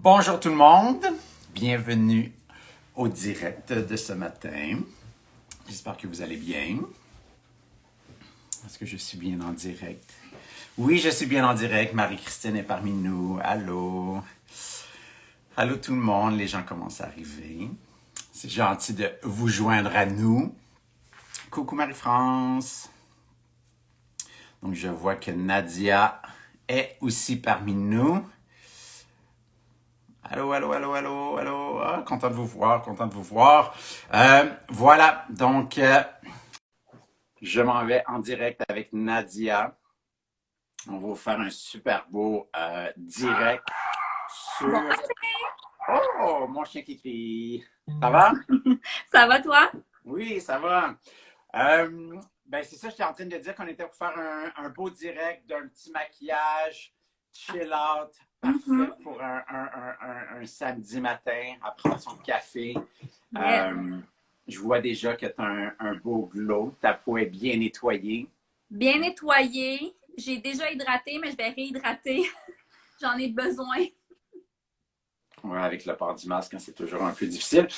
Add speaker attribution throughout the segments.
Speaker 1: Bonjour tout le monde, bienvenue au direct de ce matin. J'espère que vous allez bien. Est-ce que je suis bien en direct? Oui, je suis bien en direct. Marie-Christine est parmi nous. Allô? Allô tout le monde, les gens commencent à arriver. C'est gentil de vous joindre à nous. Coucou Marie-France. Donc je vois que Nadia est aussi parmi nous. Allô, allô, allô, allô, allô. Ah, content de vous voir, content de vous voir. Voilà, donc je m'en vais en direct avec Nadia. On va vous faire un super beau direct sur... Oh, mon chien qui crie. Ça va?
Speaker 2: Ça va, toi?
Speaker 1: Oui, ça va. Ben c'est ça, j'étais en train de dire qu'on était pour faire un beau direct d'un petit maquillage, chill out, parfait pour un samedi matin, à prendre son café.
Speaker 2: Yes.
Speaker 1: Je vois déjà que tu as un beau glow, ta peau est bien nettoyée.
Speaker 2: Bien nettoyé. J'ai déjà hydraté, mais je vais réhydrater. J'en ai besoin.
Speaker 1: Ouais, avec le port du masque, hein, c'est toujours un peu difficile.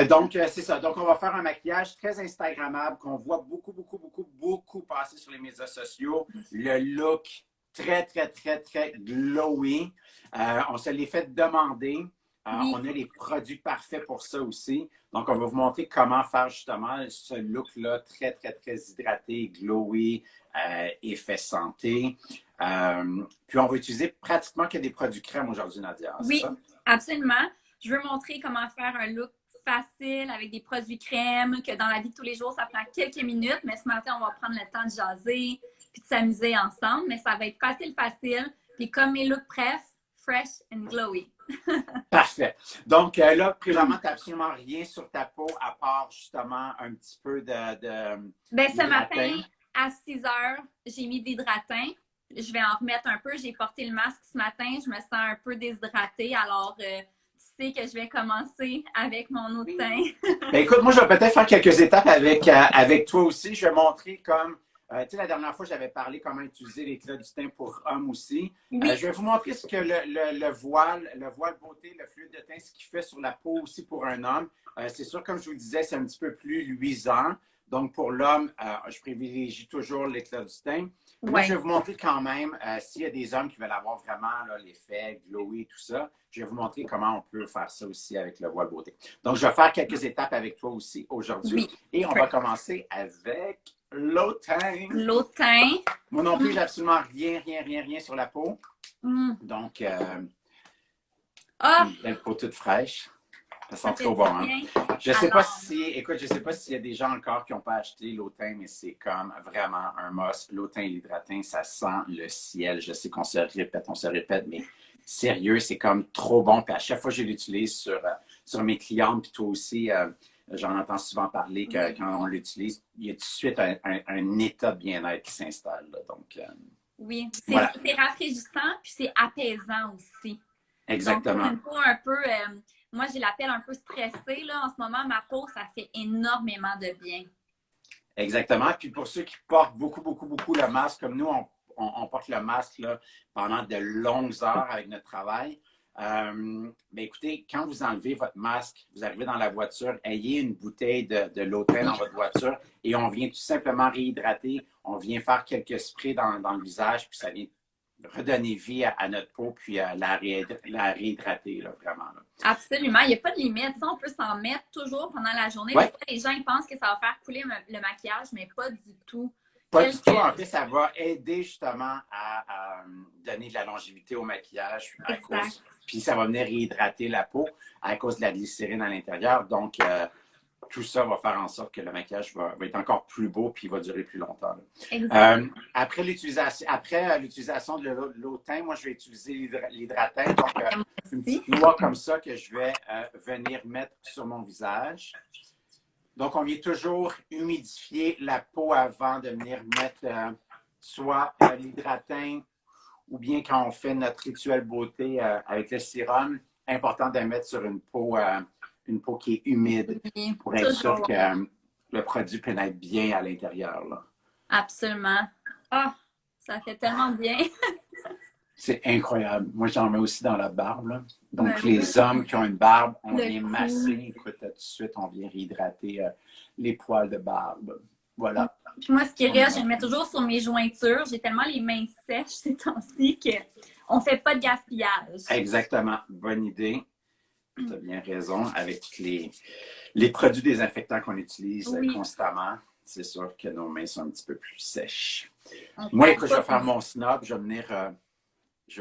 Speaker 1: Donc, c'est ça. Donc, on va faire un maquillage très Instagrammable qu'on voit beaucoup passer sur les médias sociaux. Le look très glowy. On se les fait demander.
Speaker 2: Oui.
Speaker 1: On a les produits parfaits pour ça aussi. Donc, on va vous montrer comment faire justement ce look-là très hydraté, glowy, effet santé. Puis, on va utiliser pratiquement que des produits crème aujourd'hui, Nadia, c'est
Speaker 2: Oui,
Speaker 1: ça?
Speaker 2: absolument. Je veux montrer comment faire un look facile avec des produits crème, que dans la vie de tous les jours, ça prend quelques minutes, mais ce matin, on va prendre le temps de jaser puis de s'amuser ensemble. Mais ça va être facile. Puis comme mes looks press, fresh and glowy.
Speaker 1: Parfait. Donc là, présentement, tu n'as absolument rien sur ta peau à part justement un petit peu
Speaker 2: Ce matin,
Speaker 1: d'hydratin.
Speaker 2: à 6 heures, j'ai mis d'hydratin. Je vais en remettre un peu. J'ai porté le masque ce matin. Je me sens un peu déshydratée. Alors, tu sais que je vais commencer avec mon eau de teint.
Speaker 1: Ben, écoute, moi, je vais peut-être faire quelques étapes avec toi aussi. Je vais montrer comme, tu sais, la dernière fois, j'avais parlé comment utiliser l'éclat du teint pour hommes aussi.
Speaker 2: Oui,
Speaker 1: Je vais vous montrer ce que le voile beauté, le fluide de teint, ce qu'il fait sur la peau aussi pour un homme. C'est sûr, comme je vous disais, c'est un petit peu plus luisant. Donc, pour l'homme, je privilégie toujours l'éclat du teint. Moi, je
Speaker 2: ouais.
Speaker 1: vais vous montrer quand même, s'il y a des hommes qui veulent avoir vraiment l'effet glowy et tout ça, je vais vous montrer comment on peut faire ça aussi avec le voile beauté. Donc, je vais faire quelques étapes avec toi aussi aujourd'hui
Speaker 2: Oui.
Speaker 1: et on va commencer avec l'eau de teint.
Speaker 2: L'eau de teint.
Speaker 1: Moi non plus, j'ai absolument rien sur la peau.
Speaker 2: Mm.
Speaker 1: Donc,
Speaker 2: Ah,
Speaker 1: une belle peau toute fraîche. Ça
Speaker 2: ça
Speaker 1: sent
Speaker 2: fait
Speaker 1: trop
Speaker 2: du
Speaker 1: bon, hein?
Speaker 2: bien.
Speaker 1: Je sais pas
Speaker 2: Alors,
Speaker 1: si, écoute, je sais pas s'il y a des gens encore qui n'ont pas acheté l'eau de teint, mais c'est comme vraiment un must. L'eau de teint et l'hydratin, ça sent le ciel. Je sais qu'on se répète, mais sérieux, c'est comme trop bon. Puis à chaque fois que je l'utilise sur mes clientes, puis toi aussi, j'en entends souvent parler que
Speaker 2: oui,
Speaker 1: quand on l'utilise, il y a tout de suite un état de bien-être qui s'installe. Donc,
Speaker 2: oui.
Speaker 1: voilà,
Speaker 2: C'est rafraîchissant, puis c'est apaisant aussi. Donc, pour
Speaker 1: exactement.
Speaker 2: une peau un peu, moi, j'ai la pelle un peu stressée, là. En ce moment, ma peau, ça fait énormément de bien.
Speaker 1: Exactement. Puis pour ceux qui portent beaucoup le masque, comme nous, on porte le masque là, pendant de longues heures avec notre travail. Mais écoutez, quand vous enlevez votre masque, vous arrivez dans la voiture, ayez une bouteille de l'eau de teint dans votre voiture et on vient tout simplement réhydrater. On vient faire quelques sprays dans le visage, puis ça vient redonner vie à notre peau, puis la réhydrater, là, vraiment. Là.
Speaker 2: Absolument. Il n'y a pas de limite. Ça, on peut s'en mettre toujours pendant la journée. Des
Speaker 1: Ouais.
Speaker 2: fois, les gens ils pensent que ça va faire couler le maquillage, mais pas du tout.
Speaker 1: Pas du tout. En
Speaker 2: Quelques...
Speaker 1: fait, ça va aider justement à donner de la longévité au maquillage
Speaker 2: Exact.
Speaker 1: puis ça va venir réhydrater la peau à cause de la glycérine à l'intérieur. Donc, tout ça va faire en sorte que le maquillage va être encore plus beau puis il va durer plus longtemps.
Speaker 2: Exact.
Speaker 1: Après l'utilisation de l'eau de teint, moi, je vais utiliser l'hydratant. Donc, une
Speaker 2: Merci.
Speaker 1: petite noix comme ça que je vais venir mettre sur mon visage. Donc, on vient toujours humidifier la peau avant de venir mettre soit l'hydratant ou bien quand on fait notre rituel beauté avec le sérum, important de mettre sur une peau qui est humide
Speaker 2: Oui,
Speaker 1: pour être sûr
Speaker 2: toujours.
Speaker 1: que le produit pénètre bien à l'intérieur. Là.
Speaker 2: Absolument. Ah, ça fait tellement bien.
Speaker 1: C'est incroyable. Moi, j'en mets aussi dans la barbe, là. Donc,
Speaker 2: Oui.
Speaker 1: les hommes qui ont une barbe, on
Speaker 2: Le
Speaker 1: vient
Speaker 2: cou.
Speaker 1: masser, écoute, tout de suite, on vient réhydrater les poils de barbe. Voilà.
Speaker 2: Puis moi, ce qui
Speaker 1: On est
Speaker 2: reste, je
Speaker 1: dans-
Speaker 2: le mets toujours sur mes jointures. J'ai tellement les mains sèches ces temps-ci qu'on ne fait pas de gaspillage.
Speaker 1: Exactement. Bonne idée. Tu as bien raison. Avec tous les produits désinfectants qu'on utilise
Speaker 2: Oui,
Speaker 1: constamment, c'est sûr que nos mains sont un petit peu plus sèches.
Speaker 2: on
Speaker 1: Moi,
Speaker 2: perd
Speaker 1: écoute, je
Speaker 2: pas.
Speaker 1: vais faire mon snob. Je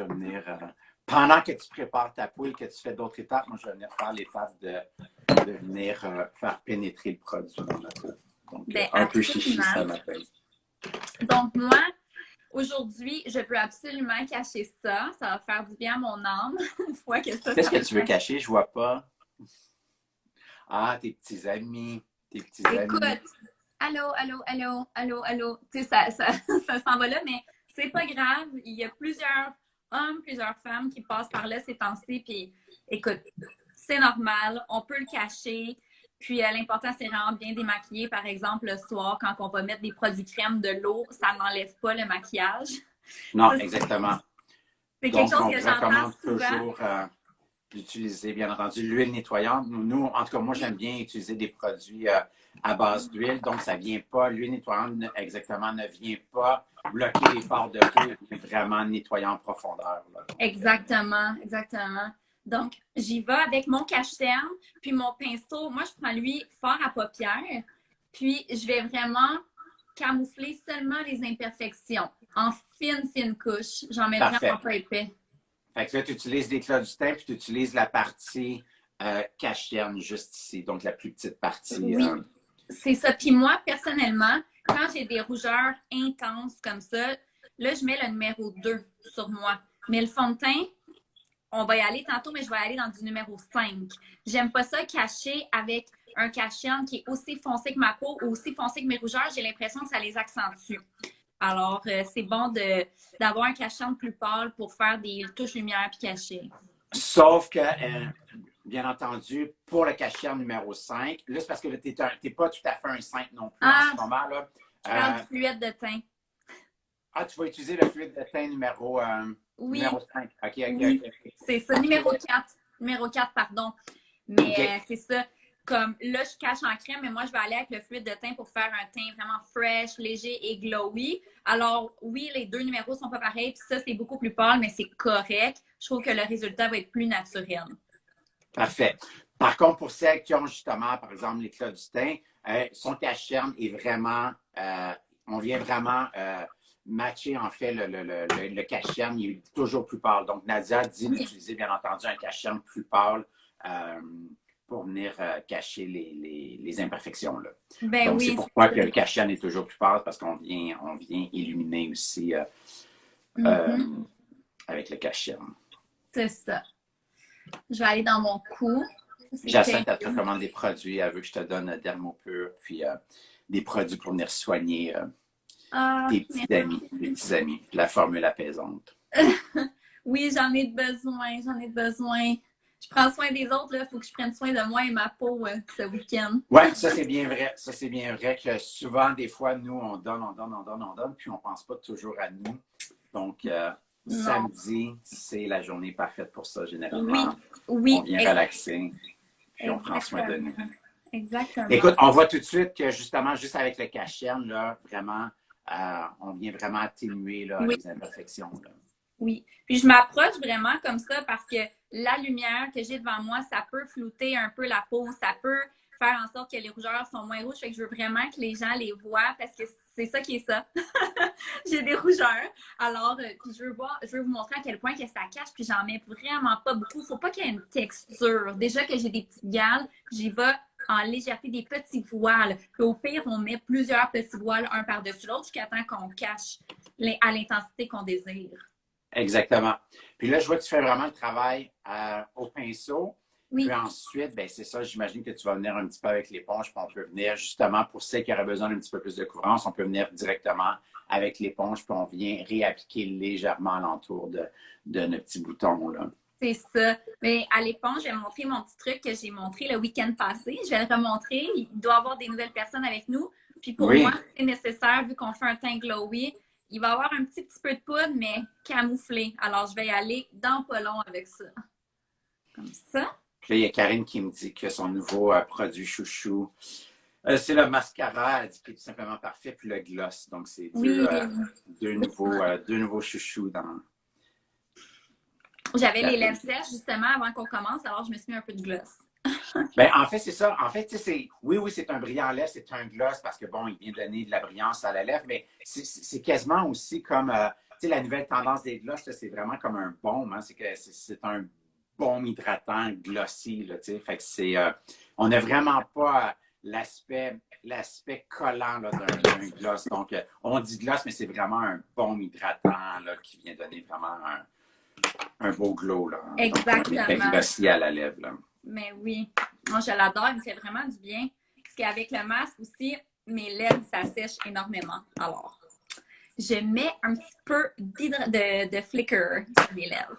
Speaker 1: vais venir pendant que tu prépares ta poule, que tu fais d'autres étapes, moi, je vais venir faire l'étape de venir faire pénétrer le produit dans la peau. Donc,
Speaker 2: Ben,
Speaker 1: un peu chichi,
Speaker 2: absolument.
Speaker 1: ça m'appelle.
Speaker 2: Donc, moi, aujourd'hui, je peux absolument cacher ça. Ça va faire du bien à mon âme. Une fois que ça
Speaker 1: Qu'est-ce que
Speaker 2: me
Speaker 1: tu veux
Speaker 2: fait.
Speaker 1: cacher? Je vois pas. Ah, tes petits amis. Tes petits
Speaker 2: Écoute,
Speaker 1: amis.
Speaker 2: allô, allô, allô, allô, allô. Tu sais, ça s'en va là, mais c'est pas grave. Il y a plusieurs hommes, plusieurs femmes qui passent par là ces temps-ci. Puis, écoute, c'est normal. On peut le cacher. Puis, l'important, c'est vraiment bien démaquiller. Par exemple, le soir, quand on va mettre des produits crème, de l'eau, ça n'enlève pas le maquillage.
Speaker 1: Non,
Speaker 2: Ça,
Speaker 1: exactement.
Speaker 2: c'est quelque
Speaker 1: Donc,
Speaker 2: chose
Speaker 1: on
Speaker 2: que
Speaker 1: vous
Speaker 2: j'entends
Speaker 1: recommande
Speaker 2: souvent.
Speaker 1: toujours d'utiliser, bien entendu, l'huile nettoyante. Nous, en tout cas, moi, j'aime bien utiliser des produits à base d'huile. Donc, ça vient pas, l'huile nettoyante exactement ne vient pas bloquer les pores de peau et vraiment nettoyer en profondeur. Là. Donc,
Speaker 2: Exactement, exactement. Donc, j'y vais avec mon cache-cerne, puis mon pinceau. Moi, je prends lui fort à paupières, puis je vais vraiment camoufler seulement les imperfections en fine, fine couche. J'en mets vraiment
Speaker 1: parfait.
Speaker 2: pas épais.
Speaker 1: Fait que là, tu utilises l'éclat du teint, puis tu utilises la partie cacherne juste ici, donc la plus petite partie.
Speaker 2: Oui, c'est ça. Puis moi, personnellement, quand j'ai des rougeurs intenses comme ça, là, je mets le numéro 2 sur moi. Mais le fond de teint, on va y aller tantôt, mais je vais aller dans du numéro 5. J'aime pas ça cacher avec un cache-cerne qui est aussi foncé que ma peau ou aussi foncé que mes rougeurs. J'ai l'impression que ça les accentue. Alors, c'est bon d'avoir un cache-cerne plus pâle pour faire des touches lumière puis cacher.
Speaker 1: Sauf que, bien entendu, pour le cachère numéro 5, là, c'est parce que tu n'es pas tout à fait un 5 non plus en ce moment. Là.
Speaker 2: Je parle du fluide de teint.
Speaker 1: Tu vas utiliser le fluide de teint
Speaker 2: Oui,
Speaker 1: numéro 5. OK,
Speaker 2: oui,
Speaker 1: OK.
Speaker 2: c'est ça. Numéro 4. Numéro 4, pardon. Mais c'est ça. Comme là, je cache en crème, mais moi, je vais aller avec le fluide de teint pour faire un teint vraiment fresh, léger et glowy. Alors, oui, les deux numéros sont pas pareils. Puis ça, c'est beaucoup plus pâle, mais c'est correct. Je trouve que le résultat va être plus naturel.
Speaker 1: Parfait. Par contre, pour celles qui ont justement, par exemple, l'éclat du teint, son cache-cerne est vraiment, on vient vraiment matcher en fait le cache-cerne, il est toujours plus pâle. Donc, Nadia dit d'utiliser bien entendu un cache-cerne plus pâle pour venir cacher les imperfections. Là.
Speaker 2: Ben
Speaker 1: Donc,
Speaker 2: oui,
Speaker 1: c'est pourquoi que le cache-cerne est toujours plus pâle, parce qu'on vient illuminer aussi avec le cache-cerne.
Speaker 2: c'est ça. Je vais aller dans mon cou.
Speaker 1: Jacinthe, elle te recommande des produits. Elle veut que je te donne Dermopur, puis des produits pour venir soigner tes petits amis, la formule apaisante.
Speaker 2: Oui, j'en ai besoin, j'en ai besoin. Je prends soin des autres, il faut que je prenne soin de moi et ma peau ce week-end.
Speaker 1: Oui, ça c'est bien vrai. Ça c'est bien vrai que souvent, des fois, nous, on donne, puis on ne pense pas toujours à nous. Donc, samedi, c'est la journée parfaite pour ça, généralement.
Speaker 2: Oui.
Speaker 1: On vient relaxer, puis on prend soin de nous.
Speaker 2: Exactement.
Speaker 1: Écoute, on voit tout de suite que justement, juste avec le cache-cerne, là, vraiment, on vient vraiment atténuer là, les imperfections. Là.
Speaker 2: Oui. Puis je m'approche vraiment comme ça parce que la lumière que j'ai devant moi, ça peut flouter un peu la peau, ça peut faire en sorte que les rougeurs sont moins rouges. Fait que je veux vraiment que les gens les voient parce que c'est ça qui est ça. J'ai des rougeurs. Alors, je veux vous montrer à quel point que ça cache, puis j'en mets vraiment pas beaucoup. Faut pas qu'il y ait une texture. Déjà que j'ai des petites gales, j'y vais en légèreté des petits voiles. Puis au pire, on met plusieurs petits voiles un par-dessus l'autre jusqu'à temps qu'on cache à l'intensité qu'on désire.
Speaker 1: Exactement. Puis là, je vois que tu fais vraiment le travail au pinceau.
Speaker 2: Oui.
Speaker 1: Puis ensuite, ben c'est ça, j'imagine que tu vas venir un petit peu avec l'éponge, puis on peut venir justement pour celles qui auraient besoin d'un petit peu plus de couvrance, on peut venir directement avec l'éponge, puis on vient réappliquer légèrement alentour de nos petits boutons. Là.
Speaker 2: C'est ça. Mais à l'éponge, je vais montrer mon petit truc que j'ai montré le week-end passé. Je vais le remontrer. Il doit y avoir des nouvelles personnes avec nous. Puis pour moi, c'est nécessaire, vu qu'on fait un teint glowy, il va y avoir un petit peu de poudre, mais camouflé. Alors, je vais y aller dans pas long avec ça. Comme ça.
Speaker 1: Puis là, il y a Karine qui me dit que son nouveau produit chouchou, c'est le mascara, elle dit qu'il est tout simplement parfait, puis le gloss. Donc, c'est
Speaker 2: Oui.
Speaker 1: deux nouveaux chouchous dans...
Speaker 2: J'avais les lèvres sèches, justement, avant qu'on commence, alors je me suis mis un peu de gloss.
Speaker 1: Ben, en fait, c'est ça. En fait, oui, c'est un brillant lèvres, c'est un gloss parce que, bon, il vient donner de la brillance à la lèvre, mais c'est quasiment aussi comme, tu sais, la nouvelle tendance des gloss, c'est vraiment comme un baume, hein, c'est un baume hydratant glossy, là, tu sais, fait que on n'a vraiment pas l'aspect collant d'un gloss. Donc, on dit gloss, mais c'est vraiment un baume hydratant, là, qui vient donner vraiment un beau glow, là.
Speaker 2: Exactement.
Speaker 1: Donc, un effet glossy à la lèvre, là.
Speaker 2: Mais oui, moi je l'adore, il me fait vraiment du bien. Parce qu'avec le masque aussi, mes lèvres s'assèchent énormément. Alors, je mets un petit peu de flicker sur les lèvres.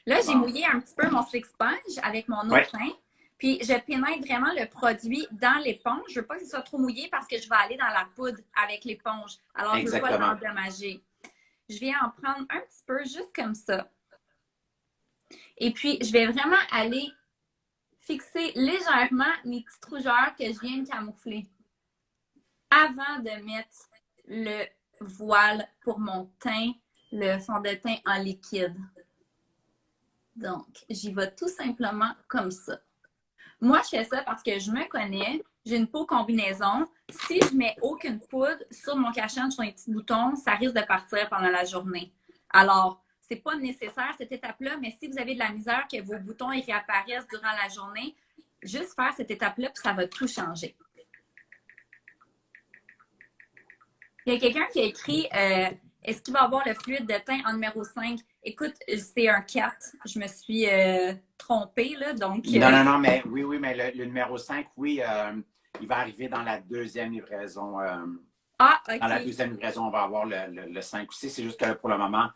Speaker 2: Là, j'ai mouillé un petit peu mon Slick Sponge avec mon eau de teint. Puis, je pénètre vraiment le produit dans l'éponge. Je ne veux pas que ce soit trop mouillé parce que je vais aller dans la poudre avec l'éponge. Alors, je ne veux pas l'endommager. Je vais en prendre un petit peu, juste comme ça. Et puis, je vais vraiment aller fixer légèrement mes petites rougeurs que je viens de camoufler avant de mettre le voile pour mon teint, le fond de teint en liquide. Donc, j'y vais tout simplement comme ça. Moi, je fais ça parce que je me connais, j'ai une peau combinaison. Si je mets aucune poudre sur mon cache-œil, sur les petits boutons, ça risque de partir pendant la journée. Alors, c'est pas nécessaire cette étape-là, mais si vous avez de la misère que vos boutons ils réapparaissent durant la journée, juste faire cette étape-là, puis ça va tout changer. Il y a quelqu'un qui a écrit est-ce qu'il va avoir le fluide de teint en numéro 5? Écoute, c'est un 4. Je me suis trompée, là, donc...
Speaker 1: Non, mais oui, mais le numéro 5, oui, il va arriver dans la deuxième livraison.
Speaker 2: OK.
Speaker 1: Dans la deuxième livraison, on va avoir le 5 aussi. C'est juste que pour le moment,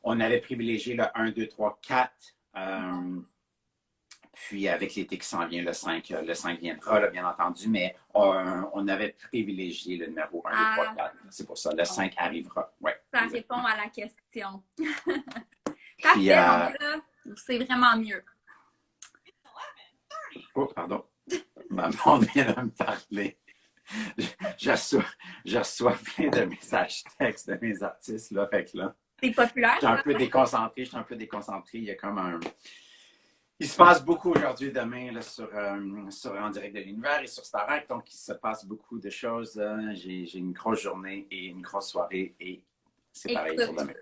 Speaker 1: on avait privilégié le 1, 2, 3, 4. Puis avec l'été qui s'en vient, le 5 viendra, là, bien entendu, mais on avait privilégié le numéro 1, 2, 3, 4. C'est pour ça, le 5 arrivera. Ouais,
Speaker 2: ça répond à la question. Parfait, donc là, c'est vraiment mieux.
Speaker 1: Oh, pardon. Ma blonde vient de me parler. Je reçois plein de messages textes de mes artistes, là, fait que là...
Speaker 2: C'est populaire,
Speaker 1: je suis un peu déconcentré, il y a comme un... Il se passe beaucoup aujourd'hui, demain, là, sur En direct de l'univers et sur Star Trek, donc il se passe beaucoup de choses. J'ai une grosse journée et une grosse soirée et c'est pareil pour demain.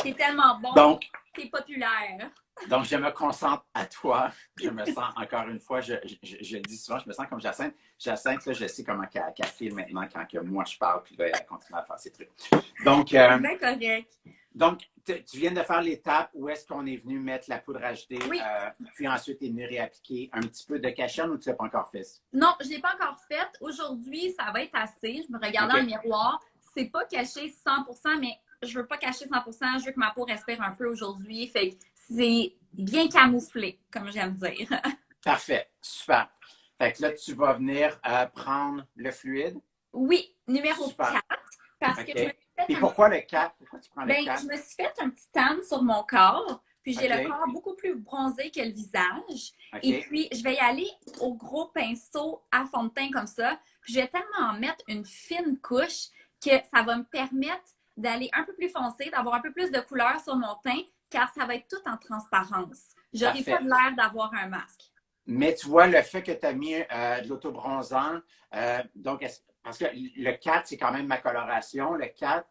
Speaker 2: C'est tellement bon,
Speaker 1: donc,
Speaker 2: c'est populaire.
Speaker 1: Donc, je me concentre à toi. Je me sens, encore une fois, je le dis souvent, je me sens comme Jacinthe. Jacinthe, là, je sais comment qu'elle file maintenant quand que moi je parle, puis là, elle continue à faire ses trucs. Donc,
Speaker 2: c'est correct.
Speaker 1: Donc, tu viens de faire l'étape où est-ce qu'on est venu mettre la poudre HD,
Speaker 2: oui.
Speaker 1: Puis ensuite, tu es venu réappliquer un petit peu de cachane ou tu ne l'as pas encore fait?
Speaker 2: Non, je ne l'ai pas encore fait. Aujourd'hui, ça va être assez. Je me regarde dans le miroir. C'est pas caché 100%, mais je ne veux pas cacher 100%. Je veux que ma peau respire un peu aujourd'hui. Fait que c'est bien camouflé, comme j'aime dire.
Speaker 1: Parfait. Super. Fait que là, tu vas venir prendre le fluide?
Speaker 2: Oui, numéro 4. Parce que je me suis fait
Speaker 1: et pourquoi le 4? Pourquoi tu prends le 4?
Speaker 2: Je me suis fait un petit tan sur mon corps. Puis j'ai le corps beaucoup plus bronzé que le visage. Et puis, je vais y aller au gros pinceau à fond de teint comme ça. Puis je vais tellement en mettre une fine couche que ça va me permettre d'aller un peu plus foncé, d'avoir un peu plus de couleur sur mon teint, car ça va être tout en transparence. Je n'aurai pas de l'air d'avoir un masque.
Speaker 1: Mais tu vois, le fait que tu as mis de l'autobronzant, donc, parce que le 4, c'est quand même ma coloration. Le 4,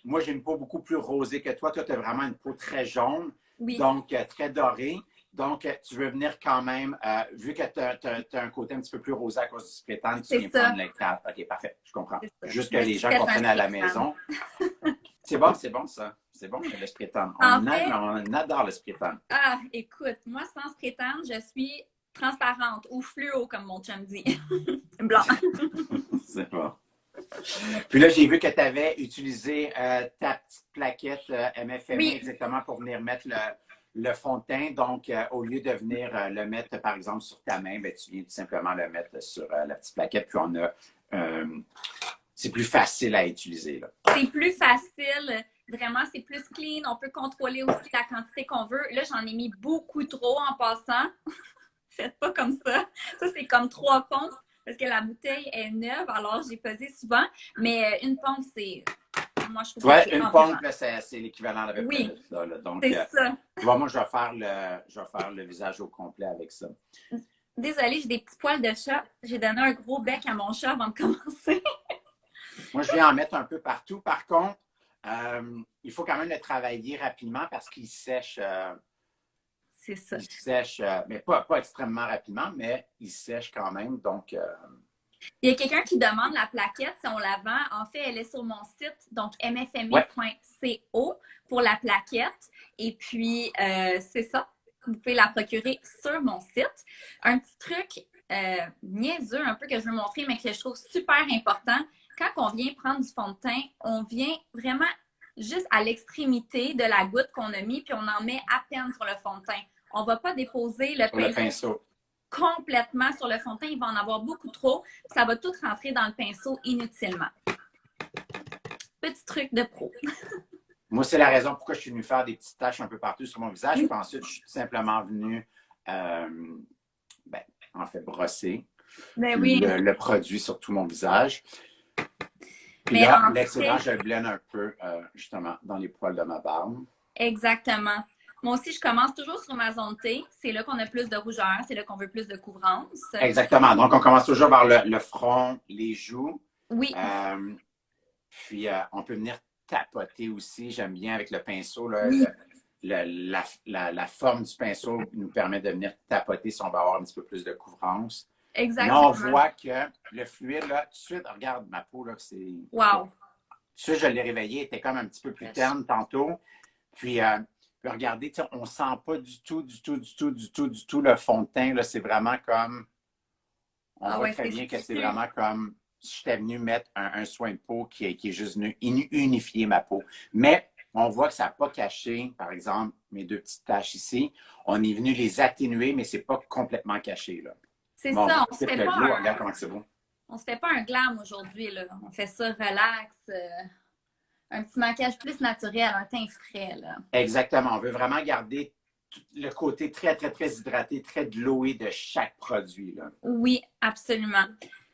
Speaker 1: moi, j'ai une peau beaucoup plus rosée que toi. Toi, tu as vraiment une peau très jaune, donc très dorée. Donc, tu veux venir quand même, vu que tu as un côté un petit peu plus rosé à cause du spray tan, tu viens prendre le 4. OK, parfait, je comprends. Juste que les gens comprennent à la maison. C'est bon ça. C'est bon, le spray tan. On adore le spray tan.
Speaker 2: Ah, écoute, moi, sans spray tan, je suis transparente ou fluo, comme mon chum dit. Blanc.
Speaker 1: C'est bon. Puis là, j'ai vu que tu avais utilisé ta petite plaquette MFME exactement pour venir mettre le fond de teint. Donc, au lieu de venir le mettre, par exemple, sur ta main, ben, tu viens tout simplement le mettre sur la petite plaquette. Puis on a c'est plus facile à utiliser, là.
Speaker 2: C'est plus facile. Vraiment, c'est plus clean. On peut contrôler aussi la quantité qu'on veut. Là, j'en ai mis beaucoup trop en passant. Faites pas comme ça. Ça, c'est comme 3 pompes parce que la bouteille est neuve. Alors, j'ai pesé souvent. Mais une pompe, c'est... Moi, je trouve que c'est
Speaker 1: une pompe, là, c'est l'équivalent à peu près de ça. Là. Donc,
Speaker 2: c'est ça.
Speaker 1: moi, je vais faire le visage au complet avec ça.
Speaker 2: Désolée, j'ai des petits poils de chat. J'ai donné un gros bec à mon chat avant de commencer.
Speaker 1: Moi, je vais en mettre un peu partout. Par contre, il faut quand même le travailler rapidement parce qu'il sèche.
Speaker 2: C'est ça.
Speaker 1: Il sèche, mais pas extrêmement rapidement, mais il sèche quand même. Donc,
Speaker 2: il y a quelqu'un qui demande la plaquette si on la vend. En fait, elle est sur mon site, donc mfmi.co pour la plaquette. Et puis, c'est ça. Vous pouvez la procurer sur mon site. Un petit truc niaiseux un peu que je veux montrer, mais que je trouve super important. Quand on vient prendre du fond de teint, on vient vraiment juste à l'extrémité de la goutte qu'on a mis, puis on en met à peine sur le fond de teint. On ne va pas déposer le pinceau complètement sur le fond de teint. Il va en avoir beaucoup trop. Ça va tout rentrer dans le pinceau inutilement. Petit truc de pro.
Speaker 1: Moi, c'est la raison pourquoi je suis venue faire des petites taches un peu partout sur mon visage. Puis ensuite, je suis tout simplement venue, en fait, brosser le produit sur tout mon visage. Puis là, l'excédent, je le blende un peu, justement, dans les poils de ma barbe.
Speaker 2: Exactement. Moi aussi, je commence toujours sur ma zone T. C'est là qu'on a plus de rougeur, c'est là qu'on veut plus de couvrance.
Speaker 1: Exactement. Donc, on commence toujours par le front, les joues.
Speaker 2: Oui.
Speaker 1: Puis, on peut venir tapoter aussi. J'aime bien avec le pinceau. Là,
Speaker 2: oui.
Speaker 1: La forme du pinceau nous permet de venir tapoter si on va avoir un petit peu plus de couvrance.
Speaker 2: Exactement.
Speaker 1: Là, on voit que le fluide, là, tout de suite, regarde ma peau, là, c'est...
Speaker 2: Wow!
Speaker 1: Tout de suite, je l'ai réveillée, elle était comme un petit peu plus terne tantôt. Puis regardez, on ne sent pas du tout le fond de teint. Là, c'est vraiment comme... On voit très bien que c'est vraiment comme si j'étais venu mettre un soin de peau qui est juste venu unifier ma peau. Mais on voit que ça n'a pas caché, par exemple, mes 2 petites taches ici. On est venu les atténuer, mais ce n'est pas complètement caché, là.
Speaker 2: C'est ça,
Speaker 1: on se fait pas regarde comment c'est beau.
Speaker 2: On se fait pas un glam aujourd'hui, là. On fait ça relax, un petit maquillage plus naturel, un teint frais, là.
Speaker 1: Exactement. On veut vraiment garder le côté très, très, très hydraté, très glowé de chaque produit, là.
Speaker 2: Oui, absolument.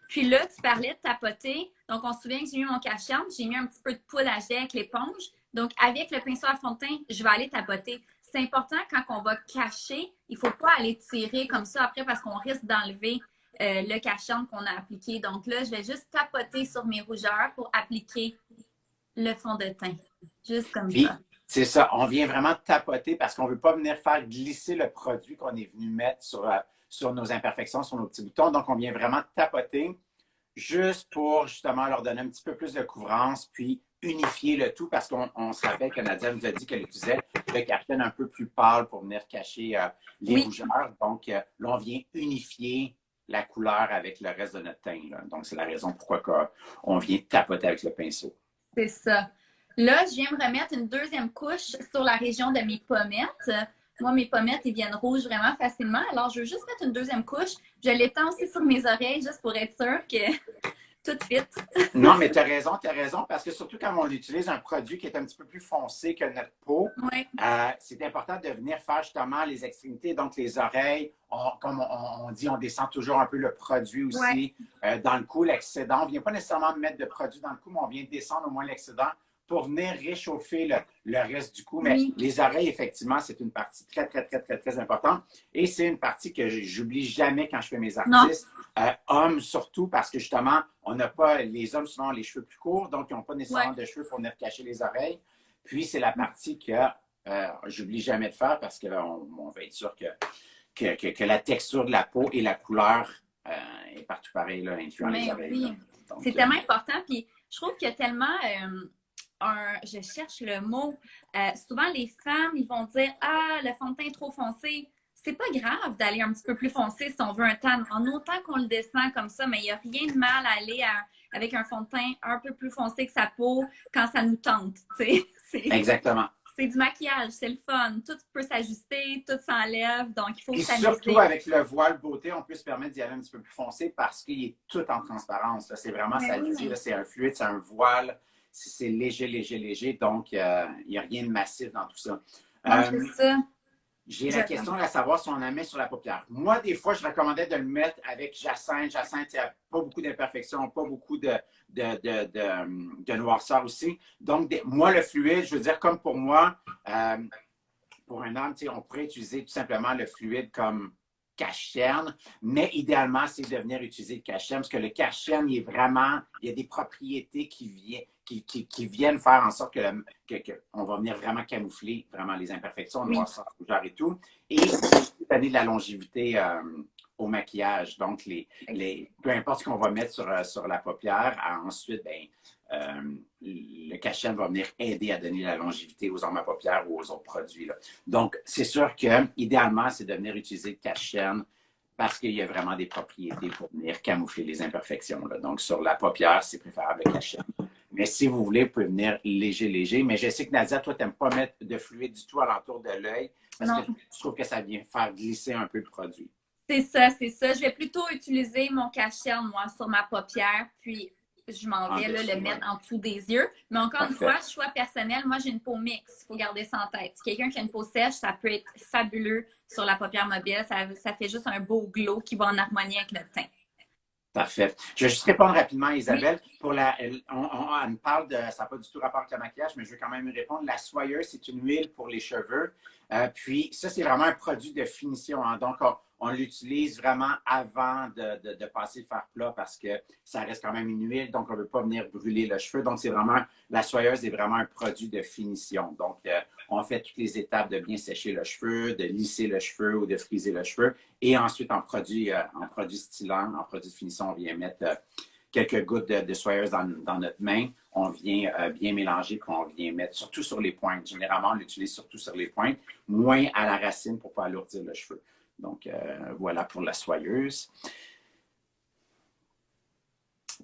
Speaker 2: Puis là, tu parlais de tapoter. Donc, on se souvient que j'ai mis mon cache-charme, j'ai mis un petit peu de poudre à jet avec l'éponge. Donc, avec le pinceau à fond de teint, je vais aller tapoter. C'est important quand on va cacher, il ne faut pas aller tirer comme ça après parce qu'on risque d'enlever le cache-charme qu'on a appliqué. Donc là, je vais juste tapoter sur mes rougeurs pour appliquer le fond de teint. Juste comme ça.
Speaker 1: C'est ça, on vient vraiment tapoter parce qu'on ne veut pas venir faire glisser le produit qu'on est venu mettre sur nos imperfections, sur nos petits boutons. Donc, on vient vraiment tapoter juste pour justement leur donner un petit peu plus de couvrance, puis unifier le tout parce qu'on se rappelle que Nadia nous a dit qu'elle utilisait le Captain un peu plus pâle pour venir cacher les rougeurs. Donc, là, on vient unifier la couleur avec le reste de notre teint. Là. Donc, c'est la raison pourquoi on vient tapoter avec le pinceau.
Speaker 2: C'est ça. Là, je viens me remettre une 2e couche sur la région de mes pommettes. Moi, mes pommettes, ils viennent rouges vraiment facilement. Alors, je veux juste mettre une 2e couche. Je l'étends aussi sur mes oreilles, juste pour être sûre que tout fit.
Speaker 1: Non, mais tu as raison, parce que surtout quand on utilise un produit qui est un petit peu plus foncé que notre peau, c'est important de venir faire justement les extrémités, donc les oreilles. Comme on dit, on descend toujours un peu le produit aussi dans le cou, l'excédent. On ne vient pas nécessairement mettre de produit dans le cou, mais on vient descendre au moins l'excédent pour venir réchauffer le reste du cou. Mais les oreilles, effectivement, c'est une partie très, très, très, très, très importante. Et c'est une partie que j'oublie jamais quand je fais mes artistes. Hommes surtout, parce que justement, on n'a pas, les hommes souvent ont les cheveux plus courts, donc ils n'ont pas nécessairement de cheveux pour venir cacher les oreilles. Puis, c'est la partie que j'oublie jamais de faire parce qu'on va être sûr que la texture de la peau et la couleur est partout pareil, là, influent les oreilles.
Speaker 2: C'est tellement important. Puis, je trouve qu'il y a tellement... je cherche le mot. Souvent, les femmes, ils vont dire « Ah, le fond de teint est trop foncé. » C'est pas grave d'aller un petit peu plus foncé si on veut un tan. En autant qu'on le descend comme ça, mais il n'y a rien de mal à aller avec un fond de teint un peu plus foncé que sa peau quand ça nous tente.
Speaker 1: Exactement.
Speaker 2: c'est du maquillage, c'est le fun. Tout peut s'ajuster, tout s'enlève, donc il faut
Speaker 1: Et
Speaker 2: s'amuser.
Speaker 1: surtout avec le voile beauté, on peut se permettre d'y aller un petit peu plus foncé parce qu'il est tout en transparence. C'est vraiment,
Speaker 2: Mais
Speaker 1: ça le
Speaker 2: oui.
Speaker 1: dit, c'est un fluide, c'est un voile, c'est léger, léger, léger. Donc, il n'y a rien de massif dans tout ça.
Speaker 2: Non, c'est ça.
Speaker 1: J'ai la question à savoir si on en met sur la paupière. Moi, des fois, je recommandais de le mettre avec Jacinthe. Jacinthe, il n'y a pas beaucoup d'imperfections, pas beaucoup de noirceur aussi. Donc, moi, le fluide, je veux dire, comme pour moi, pour un homme, on pourrait utiliser tout simplement le fluide comme cache-cerne, mais idéalement, c'est de venir utiliser le cache-cerne parce que le cache-cerne, il y a des propriétés qui viennent faire en sorte on va venir vraiment camoufler vraiment les imperfections, noirceur, rougeur et tout, et donner de la longévité au maquillage. Donc, peu importe ce qu'on va mettre sur la paupière, ensuite, le cache-cerne va venir aider à donner la longévité aux armes à paupières ou aux autres produits. Là. Donc, c'est sûr que idéalement, c'est de venir utiliser le cache-cerne parce qu'il y a vraiment des propriétés pour venir camoufler les imperfections. Là. Donc, sur la paupière, c'est préférable le cache-cerne. Mais si vous voulez, vous pouvez venir léger, léger. Mais je sais que Nadia, toi, tu n'aimes pas mettre de fluide du tout alentour de l'œil parce que tu trouves que ça vient faire glisser un peu le produit.
Speaker 2: C'est ça, c'est ça. Je vais plutôt utiliser mon cache-cerne, moi, sur ma paupière, puis je m'en vais le mettre en dessous des yeux. Mais encore une fois, choix personnel, moi, j'ai une peau mixte. Il faut garder ça en tête. Quelqu'un qui a une peau sèche, ça peut être fabuleux sur la paupière mobile. Ça fait juste un beau glow qui va en harmonie avec le teint.
Speaker 1: Parfait. Je vais juste répondre rapidement à Isabelle. Oui. Elle me parle de, ça n'a pas du tout rapport avec le maquillage, mais je vais quand même répondre. La soyeuse, c'est une huile pour les cheveux. Puis ça, c'est vraiment un produit de finition. Hein. Donc, on l'utilise vraiment avant de passer le fer plat parce que ça reste quand même une huile, donc on ne veut pas venir brûler le cheveu. Donc, la soyeuse est vraiment un produit de finition. Donc, on fait toutes les étapes de bien sécher le cheveu, de lisser le cheveu ou de friser le cheveu. Et ensuite, en produit stylant, en produit de finition, on vient mettre quelques gouttes de soyeuse dans notre main. On vient bien mélanger, puis on vient mettre surtout sur les pointes. Généralement, on l'utilise surtout sur les pointes, moins à la racine pour ne pas alourdir le cheveu. Donc, voilà pour la soyeuse.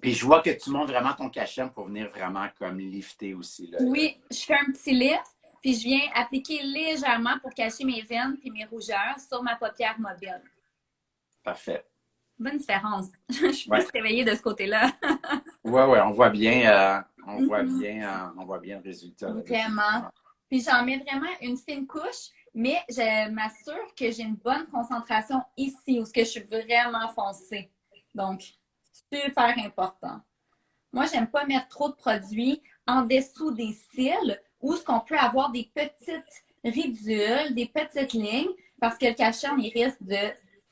Speaker 1: Puis, je vois que tu montes vraiment ton cachet pour venir vraiment comme lifter aussi. Là.
Speaker 2: Oui, je fais un petit lift, puis je viens appliquer légèrement pour cacher mes veines puis mes rougeurs sur ma paupière mobile.
Speaker 1: Parfait.
Speaker 2: Bonne différence. Je suis plus réveillée de ce côté-là.
Speaker 1: Oui, on voit bien, on voit bien le résultat.
Speaker 2: Vraiment. Puis j'en mets vraiment une fine couche, mais je m'assure que j'ai une bonne concentration ici, où je suis vraiment foncée. Donc, super important. Moi, j'aime pas mettre trop de produits en dessous des cils, où ce qu'on peut avoir des petites ridules, des petites lignes, parce que le cache-cerne, il risque de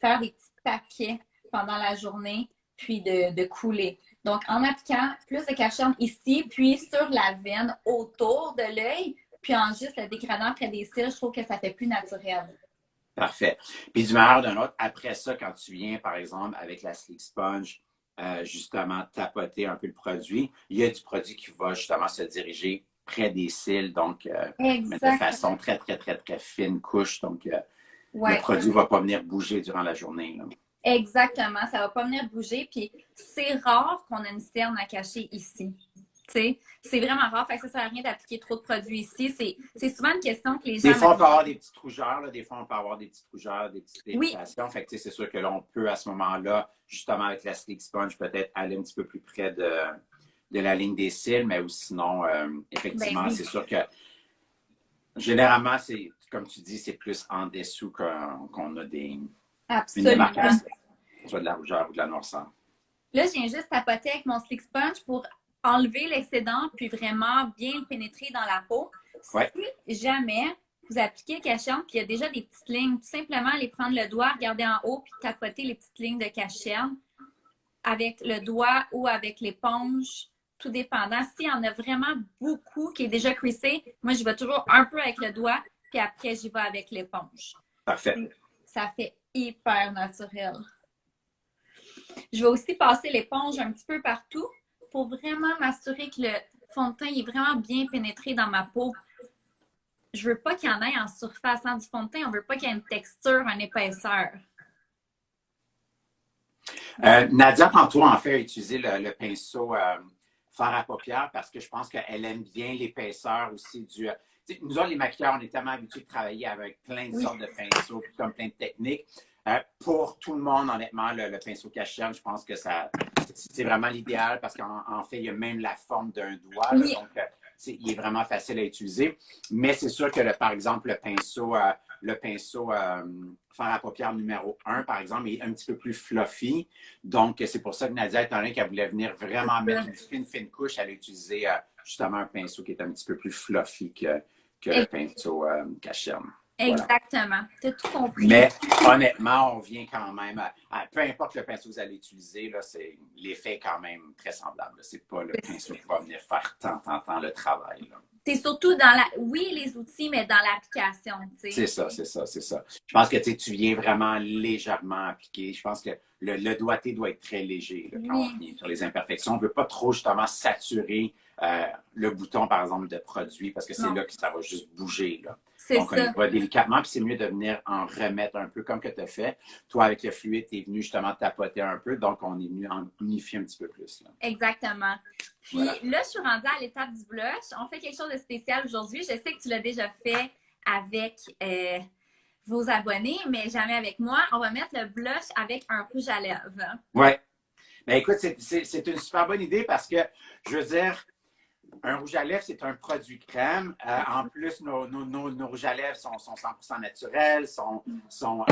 Speaker 2: faire des petits paquets pendant la journée, puis de couler. Donc, en appliquant plus de cache-cerne ici, puis sur la veine autour de l'œil, puis en juste le dégradant près des cils, je trouve que ça fait plus naturel.
Speaker 1: Parfait. Puis du meilleur d'un autre, après ça, quand tu viens, par exemple, avec la Sleek Sponge, justement, tapoter un peu le produit, il y a du produit qui va justement se diriger près des cils, donc de façon très, très, très, très fine couche. Donc, le produit ne va pas venir bouger durant la journée. Là.
Speaker 2: Exactement, ça ne va pas venir bouger. Puis c'est rare qu'on ait une cerne à cacher ici. C'est vraiment rare. Fait que ça ne sert à rien d'appliquer trop de produits ici. C'est souvent une question que les gens...
Speaker 1: Des fois, on peut avoir des petites rougeurs. Là. Des fois, on peut avoir des petites rougeurs, des petites irritations. Oui. Fait que c'est sûr que là, on peut, à ce moment-là, justement, avec la Sleek Sponge, peut-être aller un petit peu plus près de la ligne des cils. Mais ou sinon, effectivement, c'est sûr que généralement, c'est comme tu dis, c'est plus en dessous qu'on a une démarcation, soit de la rougeur ou de la noirceur.
Speaker 2: Là, je viens juste tapoter avec mon Sleek Sponge pour enlever l'excédent puis vraiment bien le pénétrer dans la peau.
Speaker 1: Ouais.
Speaker 2: Si jamais vous appliquez le cache-cerne puis il y a déjà des petites lignes, tout simplement aller prendre le doigt, regarder en haut puis tapoter les petites lignes de cache-cerne avec le doigt ou avec l'éponge, tout dépendant. S'il y en a vraiment beaucoup qui est déjà creasé, moi, je vais toujours un peu avec le doigt puis après, j'y vais avec l'éponge.
Speaker 1: Parfait.
Speaker 2: Ça fait hyper naturel. Je vais aussi passer l'éponge un petit peu partout pour vraiment m'assurer que le fond de teint est vraiment bien pénétré dans ma peau. Je veux pas qu'il y en ait en surface du fond de teint. On veut pas qu'il y ait une texture, une épaisseur.
Speaker 1: Nadia, tantôt, en fait, a utilisé le pinceau fard à paupières parce que je pense qu'elle aime bien l'épaisseur aussi du... nous autres, les maquilleurs, on est tellement habitués de travailler avec plein de sortes de pinceaux, puis comme plein de techniques. Pour tout le monde, honnêtement, le pinceau Cachernes, je pense que c'est vraiment l'idéal parce qu'en fait, il y a même la forme d'un doigt. Là,
Speaker 2: Oui.
Speaker 1: donc, il est vraiment facile à utiliser. Mais c'est sûr que, par exemple, le pinceau fer à paupières numéro 1, par exemple, est un petit peu plus fluffy. Donc, c'est pour ça que Nadia, étant donné qu'elle voulait venir vraiment mettre une fine couche, elle a utilisé justement un pinceau qui est un petit peu plus fluffy que le pinceau Cachernes. Voilà.
Speaker 2: Exactement. Tu as tout compris.
Speaker 1: Mais honnêtement, on vient quand même peu importe le pinceau que vous allez utiliser, l'effet est quand même très semblable. C'est pas le pinceau qui va venir faire tant le travail.
Speaker 2: C'est surtout oui, les outils, mais dans l'application.
Speaker 1: C'est ça. Je pense que tu viens vraiment légèrement appliquer. Je pense que le doigté doit être très léger là, quand on vient sur les imperfections. On ne veut pas trop justement saturer le bouton, par exemple, de produit, parce que c'est là que ça va juste bouger. Là. Donc, on y va délicatement, puis c'est mieux de venir en remettre un peu comme que tu as fait. Toi, avec le fluide, tu es venu justement tapoter un peu, donc on est venu en unifier un petit peu plus. Là.
Speaker 2: Exactement. Puis là, je suis rendue à l'étape du blush. On fait quelque chose de spécial aujourd'hui. Je sais que tu l'as déjà fait avec vos abonnés, mais jamais avec moi. On va mettre le blush avec un rouge à lèvres.
Speaker 1: Oui. Bien, écoute, c'est une super bonne idée parce que, je veux dire, un rouge à lèvres, c'est un produit crème. En plus, nos rouges à lèvres sont 100% naturels, sont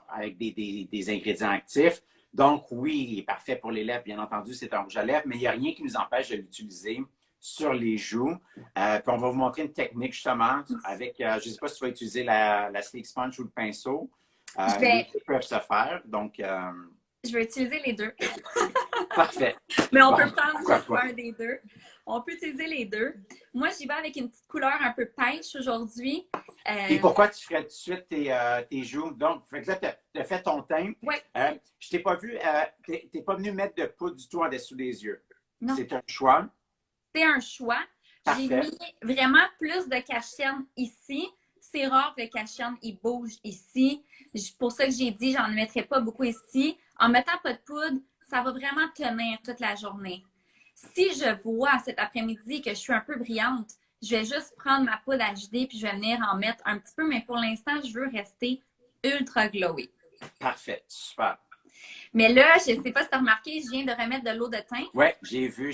Speaker 1: avec des ingrédients actifs. Donc, oui, il est parfait pour les lèvres, bien entendu, c'est un rouge à lèvres, mais il n'y a rien qui nous empêche de l'utiliser sur les joues. Puis on va vous montrer une technique, justement, avec, je ne sais pas si tu vas utiliser la Sleek Sponge ou le pinceau. Les deux peuvent se faire, donc...
Speaker 2: Je vais utiliser les deux.
Speaker 1: Parfait.
Speaker 2: Mais on peut prendre un des deux. On peut utiliser les deux. Moi, j'y vais avec une petite couleur un peu pêche aujourd'hui.
Speaker 1: Et pourquoi tu ferais tout de suite tes joues? Donc, fait que là, tu as fait ton teint.
Speaker 2: Oui.
Speaker 1: Je t'ai pas vu, tu n'es pas venu mettre de poudre du tout en dessous des yeux.
Speaker 2: Non.
Speaker 1: C'est un choix.
Speaker 2: C'est un choix. J'ai mis vraiment plus de Cachernes ici. C'est rare que le Cachernes, il bouge ici. C'est pour ça que j'ai dit, j'en mettrai pas beaucoup ici. En mettant pas de poudre, ça va vraiment tenir toute la journée. Si je vois cet après-midi que je suis un peu brillante, je vais juste prendre ma poudre HD puis je vais venir en mettre un petit peu, mais pour l'instant, je veux rester ultra glowy.
Speaker 1: Parfait, super.
Speaker 2: Mais là, je ne sais pas si tu as remarqué, je viens de remettre de l'eau de teint.
Speaker 1: Oui, j'ai vu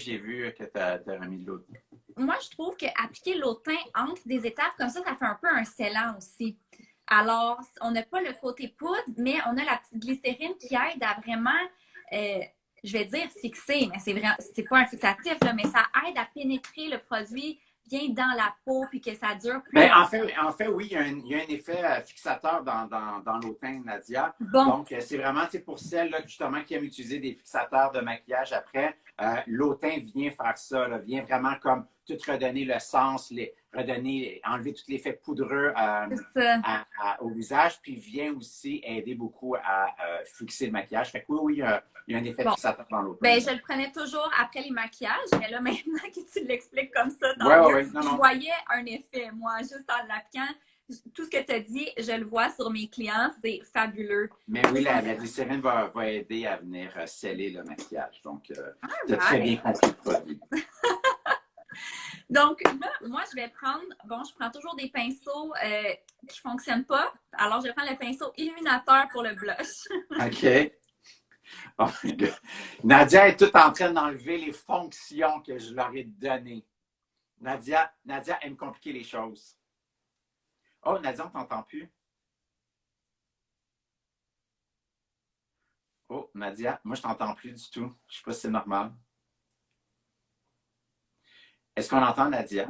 Speaker 1: que tu as remis de l'eau de teint.
Speaker 2: Moi, je trouve qu'appliquer l'eau de teint entre des étapes comme ça fait un peu un scellant aussi. Alors, on n'a pas le côté poudre, mais on a la petite glycérine qui aide à vraiment, je vais dire fixer, mais c'est pas un fixatif, là, mais ça aide à pénétrer le produit bien dans la peau puis que ça dure plus.
Speaker 1: Ben, en fait, oui, il y a un effet fixateur dans l'eau de teint, Nadia.
Speaker 2: Bon.
Speaker 1: Donc, c'est vraiment pour celles là, justement qui aiment utiliser des fixateurs de maquillage après. L'eau de teint vient faire ça, là, vient vraiment comme tout redonner le sens, enlever tout l'effet poudreux au visage, puis vient aussi aider beaucoup à fixer le maquillage. Fait que oui, il y a un effet fixateur dans l'eau de teint.
Speaker 2: Ben, je le prenais toujours après les maquillages, mais là, maintenant que tu l'expliques comme ça, je voyais un effet, moi, juste en l'appliquant. Tout ce que tu as dit, je le vois sur mes clients, c'est fabuleux.
Speaker 1: Mais oui, la glycérine va aider à venir sceller le maquillage. Donc, tu as très bien compris le produit.
Speaker 2: Donc, là, moi, je prends toujours des pinceaux qui ne fonctionnent pas. Alors, je vais prendre le pinceau illuminateur pour le blush.
Speaker 1: OK. Oh my God. Nadia est toute en train d'enlever les fonctions que je leur ai données. Nadia aime compliquer les choses. Oh, Nadia, on ne t'entend plus. Oh, Nadia, moi, je ne t'entends plus du tout. Je ne sais pas si c'est normal. Est-ce qu'on entend Nadia?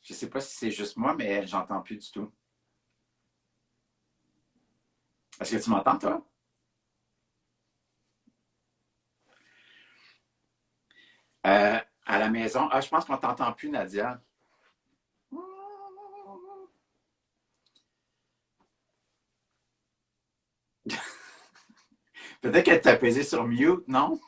Speaker 1: Je ne sais pas si c'est juste moi, mais je n'entends plus du tout. Est-ce que tu m'entends, toi? À la maison. Ah, je pense qu'on ne t'entend plus, Nadia. Peut-être qu'elle t'a pesé sur mute, non?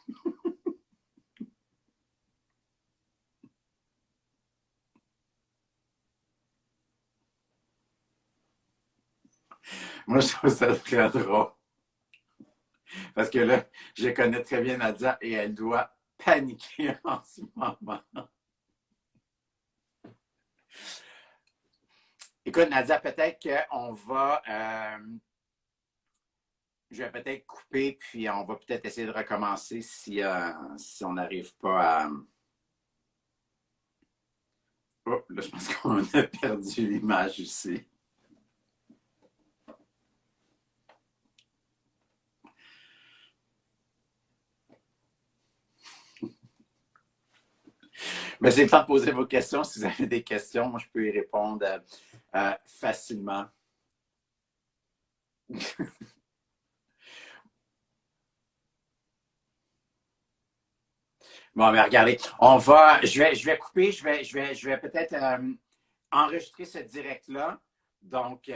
Speaker 1: Moi, je trouve ça très drôle. Parce que là, je connais très bien Nadia et elle doit paniqué en ce moment. Écoute, Nadia, peut-être qu'on va... je vais peut-être couper, puis on va peut-être essayer de recommencer si on n'arrive pas à... Oh, là, je pense qu'on a perdu l'image ici. Mais c'est le temps de poser vos questions. Si vous avez des questions, moi, je peux y répondre facilement. Bon, mais regardez, je vais couper, je vais peut-être enregistrer ce direct-là. Donc,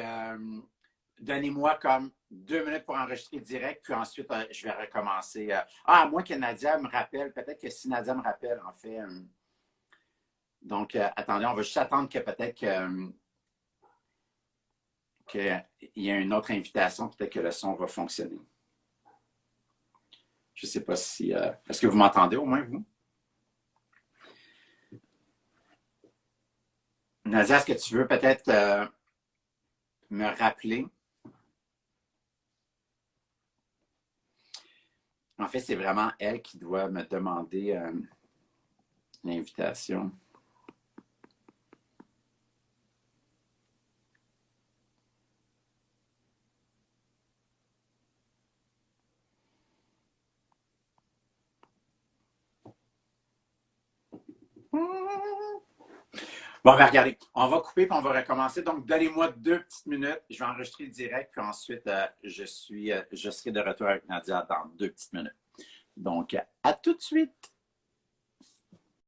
Speaker 1: donnez-moi comme 2 minutes pour enregistrer le direct, puis ensuite, je vais recommencer. À moins que Nadia me rappelle, peut-être que si Nadia me rappelle, en fait. Donc, attendez, on va juste attendre que peut-être qu'il y ait une autre invitation, peut-être que le son va fonctionner. Je ne sais pas si... est-ce que vous m'entendez au moins, vous? Nadia, est-ce que tu veux peut-être me rappeler? En fait, c'est vraiment elle qui doit me demander l'invitation. Bon, ben regardez, on va couper et on va recommencer. Donc, donnez-moi 2 petites minutes. Je vais enregistrer le direct, puis ensuite, je serai de retour avec Nadia dans 2 petites minutes. Donc, à tout de suite.